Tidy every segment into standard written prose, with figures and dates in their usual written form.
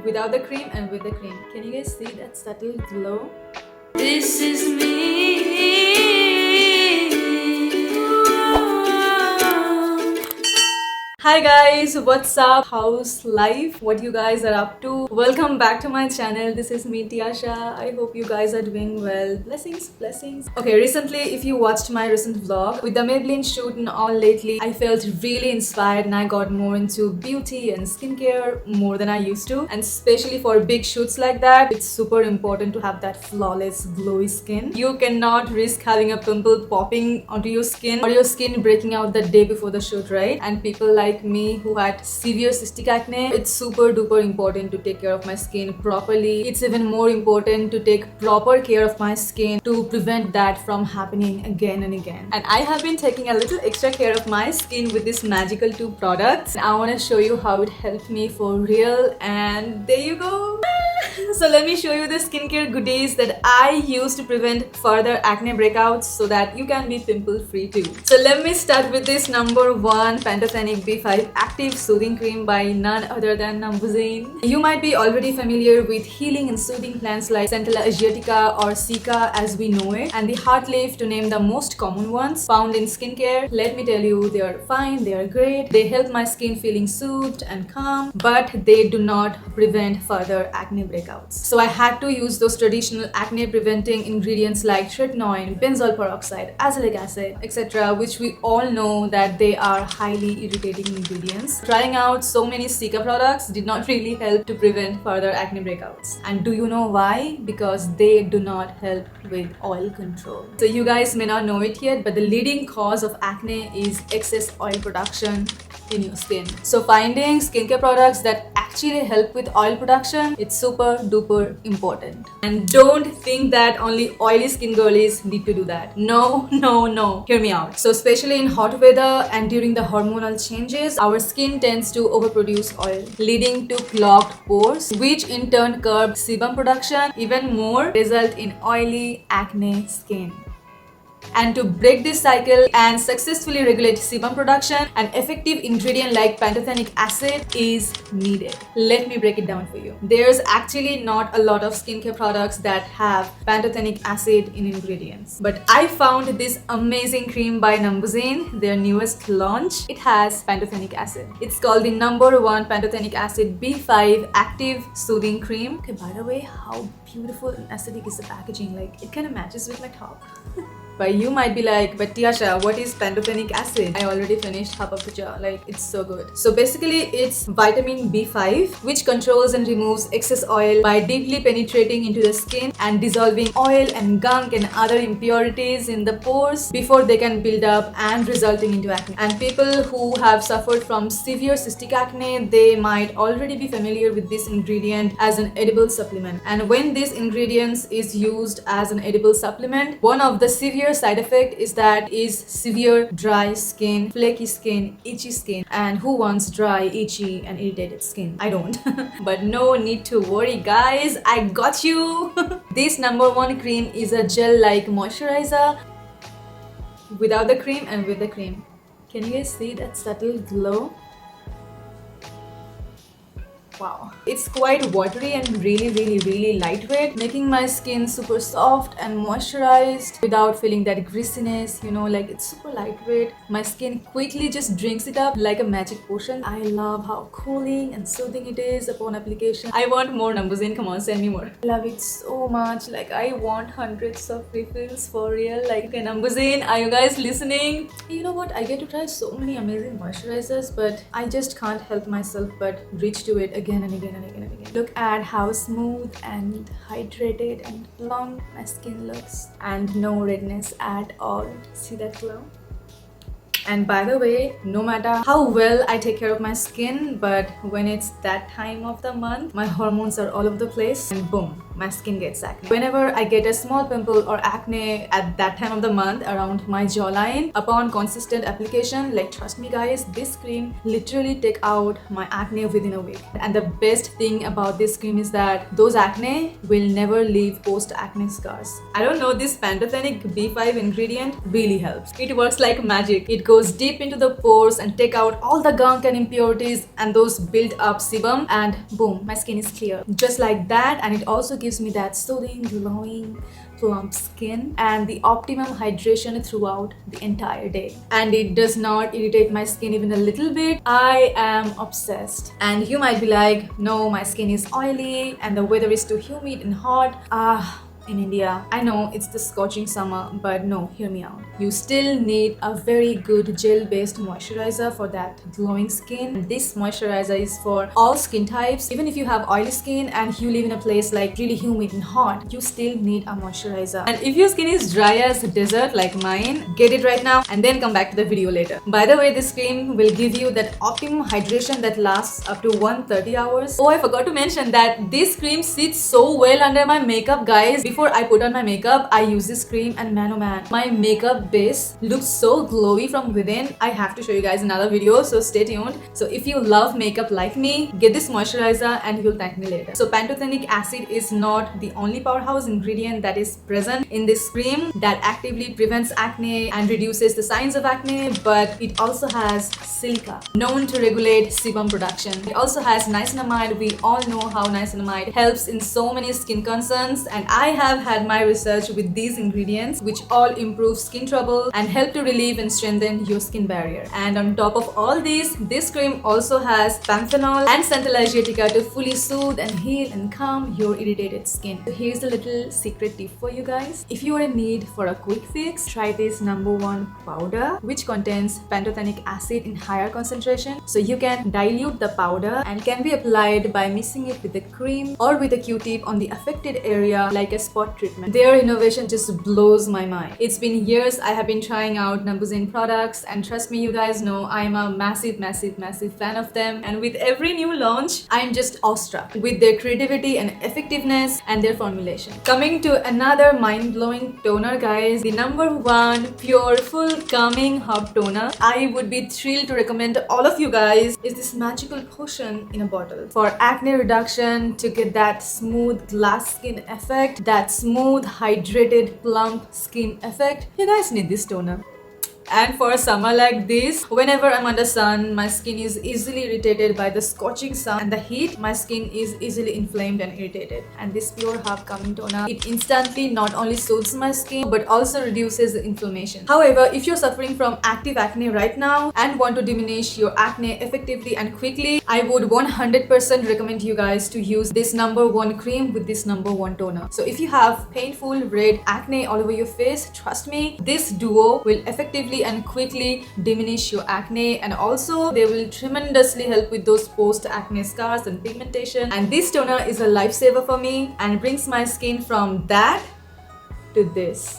without the cream and with the cream. Can you guys see that subtle glow? This is me. Hi guys, what's up? How's life? What you guys are up to? Welcome back to my channel. This is me, Tiasha. I hope you guys are doing well. Blessings. Okay, recently, if you watched my recent vlog with the Maybelline shoot and all lately, I felt really inspired and I got more into beauty and skincare more than I used to. And especially for big shoots like that, it's super important to have that flawless, glowy skin. You cannot risk having a pimple popping onto your skin or your skin breaking out the day before the shoot, right? And people like me who had severe cystic acne, it's super duper important to take care of my skin properly. It's even more important to take proper care of my skin to prevent that from happening again and again. And I have been taking a little extra care of my skin with this magical 2 products. I want to show you how it helped me for real, and there you go. So let me show you the skincare goodies that I use to prevent further acne breakouts so that you can be pimple free too. So let me start with this number 1 Panthenol B5 Active Soothing Cream by none other than Nambuzzin. You might be already familiar with healing and soothing plants like Centella asiatica or Cica as we know it, and the heart leaf to name the most common ones found in skincare. Let me tell you, they are fine, they are great. They help my skin feeling soothed and calm, but they do not prevent further acne breakouts. So I had to use those traditional acne preventing ingredients like tretinoin, benzoyl peroxide, azelaic acid, etc., which we all know that they are highly irritating ingredients. Trying out so many Cica products did not really help to prevent further acne breakouts. And do you know why? Because they do not help with oil control. So you guys may not know it yet, but the leading cause of acne is excess oil production in your skin. So finding skincare products that actually help with oil production, it's super duper important. And don't think that only oily skin girlies need to do that. No. Hear me out. So especially in hot weather and during the hormonal changes, our skin tends to overproduce oil, leading to clogged pores, which in turn curb sebum production even more, result in oily acne skin. And to break this cycle and successfully regulate sebum production, an effective ingredient like pantothenic acid is needed. Let me break it down for you. There's actually not a lot of skincare products that have pantothenic acid in ingredients. But I found this amazing cream by Nambuzzin, their newest launch. It has pantothenic acid. It's called the number 1 Pantothenic Acid B5 Active Soothing Cream. Okay, by the way, how beautiful and acidic is the packaging? Like, it kind of matches with my top. But you might be like, but Tiasha, what is pantothenic acid? I already finished half of the jar. Like, it's so good. So basically, it's vitamin B5, which controls and removes excess oil by deeply penetrating into the skin and dissolving oil and gunk and other impurities in the pores before they can build up and resulting into acne. And people who have suffered from severe cystic acne, they might already be familiar with this ingredient as an edible supplement. And when this ingredient is used as an edible supplement, one of the severe side effect is severe dry skin, flaky skin, itchy skin. And who wants dry, itchy and irritated skin? I don't. But no need to worry guys, I got you. This number 1 cream is a gel-like moisturizer without the cream and with the cream. Can you guys see that subtle glow? Wow. It's quite watery and really lightweight, making my skin super soft and moisturized without feeling that greasiness, you know, like it's super lightweight. My skin quickly just drinks it up like a magic potion. I love how cooling and soothing it is upon application. I want more Nambuzzin, come on, send me more. I love it so much. Like, I want hundreds of refills for real. Like, okay, Nambuzzin, are you guys listening? You know what? I get to try so many amazing moisturizers, but I just can't help myself but reach to it again and again. Look at how smooth and hydrated and plump my skin looks, and no redness at all. See that glow? And by the way, no matter how well I take care of my skin, but when it's that time of the month, my hormones are all over the place and boom, my skin gets acne. Whenever I get a small pimple or acne at that time of the month around my jawline, upon consistent application, like trust me guys, this cream literally take out my acne within a week. And the best thing about this cream is that those acne will never leave post-acne scars. I don't know, this Pantothenix B5 ingredient really helps. It works like magic. It goes deep into the pores and take out all the gunk and impurities and those built up sebum, and boom, my skin is clear. Just like that. And it also gives me that soothing, glowing, plump skin and the optimum hydration throughout the entire day. And it does not irritate my skin even a little bit. I am obsessed. And you might be like, no, my skin is oily and the weather is too humid and hot. In India, I know it's the scorching summer, but no, hear me out. You still need a very good gel-based moisturizer for that glowing skin. And this moisturizer is for all skin types. Even if you have oily skin and you live in a place like really humid and hot, you still need a moisturizer. And if your skin is dry as a desert like mine, get it right now and then come back to the video later. By the way, this cream will give you that optimum hydration that lasts up to 130 hours. Oh, I forgot to mention that this cream sits so well under my makeup, guys. Before I put on my makeup, I use this cream and man oh man, my makeup base looks so glowy from within. I have to show you guys another video, so stay tuned. So if you love makeup like me, get this moisturizer and you'll thank me later. So pantothenic acid is not the only powerhouse ingredient that is present in this cream that actively prevents acne and reduces the signs of acne, but it also has silica, known to regulate sebum production. It also has niacinamide. We all know how niacinamide helps in so many skin concerns, and I have had my research with these ingredients, which all improve skin trouble and help to relieve and strengthen your skin barrier. And on top of all these, this cream also has panthenol and Centella asiatica to fully soothe and heal and calm your irritated skin. So here's a little secret tip for you guys. If you are in need for a quick fix, try this #1 powder, which contains pantothenic acid in higher concentration. So you can dilute the powder and can be applied by mixing it with the cream or with a Q-tip on the affected area like a spot treatment. Their innovation just blows my mind. It's been years I have been trying out Nambuzen products, and trust me, you guys know I'm a massive fan of them, and with every new launch I'm just awestruck with their creativity and effectiveness and their formulation. Coming to another mind-blowing toner, guys, the #1 pure full calming hub toner I would be thrilled to recommend to all of you guys is this magical potion in a bottle for acne reduction, to get that smooth glass skin effect, that smooth, hydrated, plump skin effect. You guys need this toner. And for a summer like this, whenever I'm under sun, my skin is easily irritated by the scorching sun and the heat. My skin is easily inflamed and irritated. And this pure hub calming toner, it instantly not only soothes my skin but also reduces the inflammation. However, if you're suffering from active acne right now and want to diminish your acne effectively and quickly, I would 100% recommend you guys to use this #1 cream with this #1 toner. So if you have painful red acne all over your face, trust me, this duo will effectively and quickly diminish your acne, and also they will tremendously help with those post-acne scars and pigmentation. And this toner is a lifesaver for me and brings my skin from that to this.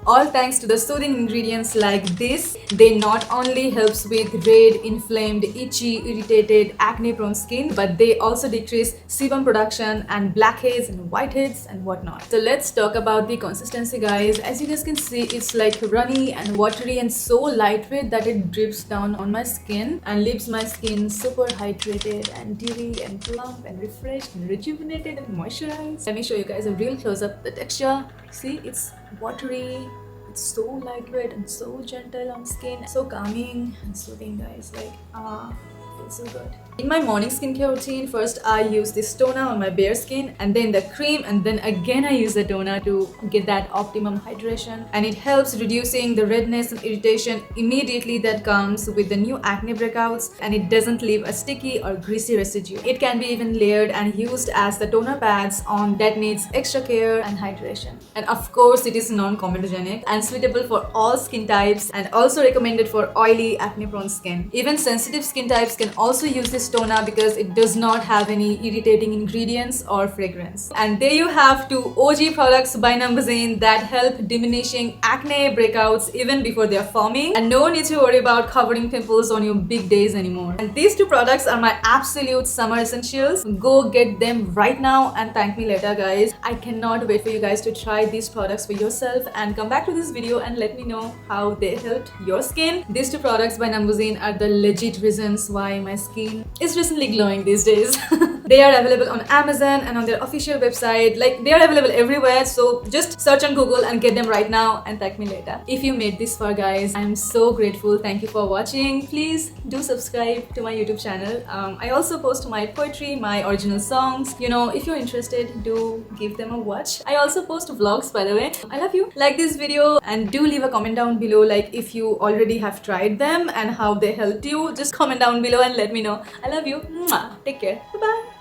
All thanks to the soothing ingredients like this. They not only helps with red, inflamed, itchy, irritated, acne-prone skin, but they also decrease sebum production and blackheads and whiteheads and whatnot. So let's talk about the consistency, guys. As you guys can see, it's like runny and watery and so lightweight that it drips down on my skin and leaves my skin super hydrated and dewy and plump and refreshed and rejuvenated and moisturized. Let me show you guys a real close-up. The texture, see, it's watery, it's so lightweight and so gentle on skin, so calming and soothing, guys. Like, feels so good. In my morning skincare routine, first I use this toner on my bare skin, and then the cream, and then again I use the toner to get that optimum hydration. And it helps reducing the redness and irritation immediately that comes with the new acne breakouts, and it doesn't leave a sticky or greasy residue. It can be even layered and used as the toner pads on that needs extra care and hydration. And of course, it is non-comedogenic and suitable for all skin types, and also recommended for oily, acne-prone skin. Even sensitive skin types can can also use this toner because it does not have any irritating ingredients or fragrance. And there you have two OG products by Numbuzin that help diminishing acne breakouts even before they are forming, and no need to worry about covering pimples on your big days anymore. And these two products are my absolute summer essentials. Go get them right now and thank me later, guys. I cannot wait for you guys to try these products for yourself and come back to this video and let me know how they helped your skin. These two products by Numbuzin are the legit reasons why my skin is recently glowing these days. They are available on Amazon and on their official website. Like, they are available everywhere, so just search on Google and get them right now and thank me later. If you made this far, guys, I'm so grateful. Thank you for watching. Please do subscribe to my YouTube channel. I also post my poetry, my original songs. You know, if you're interested, do give them a watch. I also post vlogs, by the way. I love you. Like this video and do leave a comment down below, like if you already have tried them and how they helped you. Just comment down below and let me know. I love you. Mwah. Take care. Bye bye.